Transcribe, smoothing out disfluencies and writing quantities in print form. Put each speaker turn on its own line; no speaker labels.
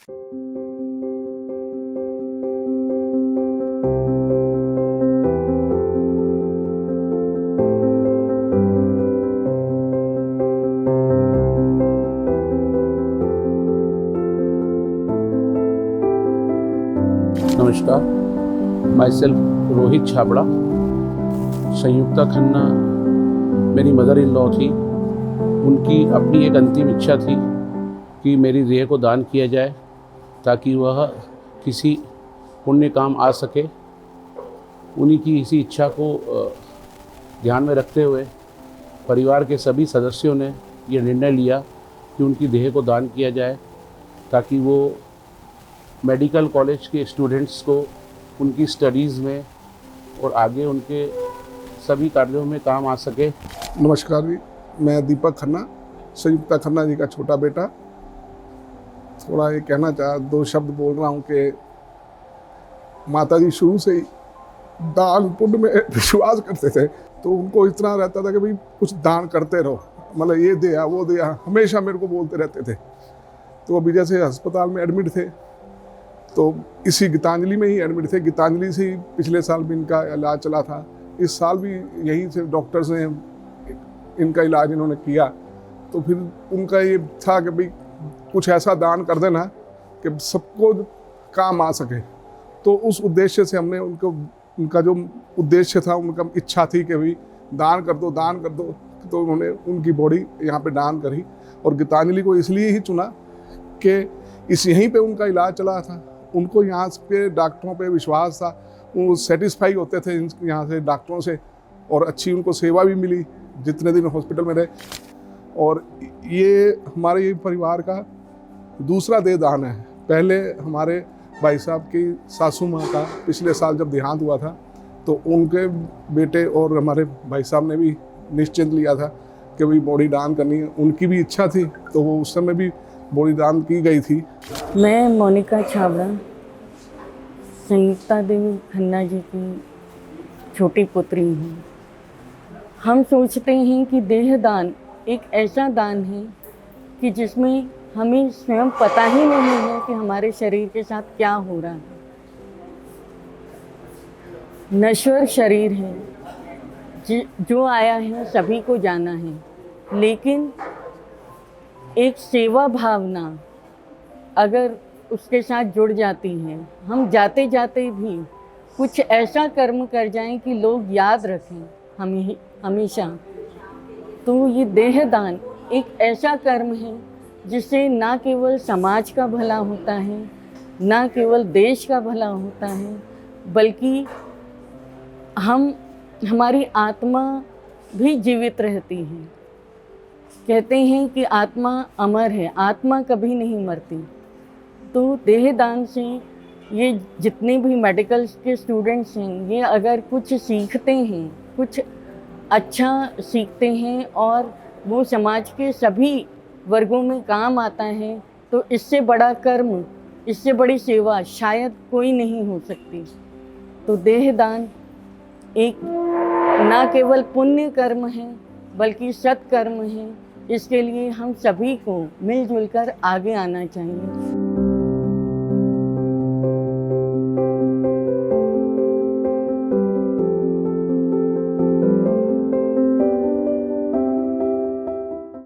नमस्कार, my self Rohit Chhabra. संयुक्ता खन्ना मेरी mother in law थी। उनकी अपनी एक अंतिम इच्छा थी कि मेरी देह को दान किया जाए ताकि वह किसी पुण्य काम आ सके। उन्हीं की इसी इच्छा को ध्यान में रखते हुए परिवार के सभी सदस्यों ने ये निर्णय लिया कि उनकी देह को दान किया जाए ताकि वो मेडिकल कॉलेज के स्टूडेंट्स को उनकी स्टडीज़ में और आगे उनके सभी कार्यों में काम आ सके।
नमस्कार जी, मैं दीपक खन्ना, संयुक्ता खन्ना जी का छोटा बेटा। थोड़ा ये कहना दो शब्द बोल रहा हूँ कि माता जी शुरू से ही दान पुण्य में विश्वास करते थे, तो उनको इतना रहता था कि भाई कुछ दान करते रहो, मतलब ये दिया वो दिया, हमेशा मेरे को बोलते रहते थे। तो अभी जैसे अस्पताल में एडमिट थे तो इसी गीतांजलि में ही एडमिट थे। गीतांजलि से ही पिछले साल भी इनका इलाज चला था। इस साल भी यहीं से डॉक्टर्स ने इनका इलाज इन्होंने किया। तो फिर उनका ये था कि भाई कुछ ऐसा दान कर देना कि सबको काम आ सके। तो उस उद्देश्य से हमने उनका जो उद्देश्य था, उनका इच्छा थी कि भाई दान कर दो, दान कर दो। तो उन्होंने उनकी बॉडी यहाँ पे दान करी और गीतांजलि को इसलिए ही चुना कि यहीं पे उनका इलाज चला था। उनको यहाँ के डॉक्टरों पे विश्वास था, वो सेटिस्फाई होते थे यहाँ से डॉक्टरों से, और अच्छी उनको सेवा भी मिली जितने दिन हॉस्पिटल में रहे। और ये हमारे परिवार का दूसरा देह दान है। पहले हमारे भाई साहब की सासू माँ का पिछले साल जब देहांत हुआ था तो उनके बेटे और हमारे भाई साहब ने भी निश्चिंत लिया था कि भाई बॉडी दान करनी है। उनकी भी इच्छा थी तो वो उस समय भी बॉडी दान की गई थी।
मैं मोनिका छाबड़ा, संयुक्ता देवी खन्ना जी की छोटी पुत्री हूँ। हम सोचते हैं कि देह दान एक ऐसा दान है कि जिसमें हमें स्वयं पता ही नहीं है कि हमारे शरीर के साथ क्या हो रहा है। नश्वर शरीर है, जो आया है सभी को जाना है, लेकिन एक सेवा भावना अगर उसके साथ जुड़ जाती है, हम जाते जाते भी कुछ ऐसा कर्म कर जाएं कि लोग याद रखें हमें हमेशा, तो ये देह दान एक ऐसा कर्म है जिससे ना केवल समाज का भला होता है, ना केवल देश का भला होता है, बल्कि हमारी आत्मा भी जीवित रहती है। कहते हैं कि आत्मा अमर है, आत्मा कभी नहीं मरती। तो देह दान से ये जितने भी मेडिकल के स्टूडेंट्स हैं, ये अगर कुछ सीखते हैं, कुछ अच्छा सीखते हैं और वो समाज के सभी वर्गों में काम आता है, तो इससे बड़ा कर्म, इससे बड़ी सेवा शायद कोई नहीं हो सकती। तो देह दान एक ना केवल पुण्य कर्म है बल्कि सत्कर्म है। इसके लिए हम सभी को मिलजुल कर आगे आना चाहिए।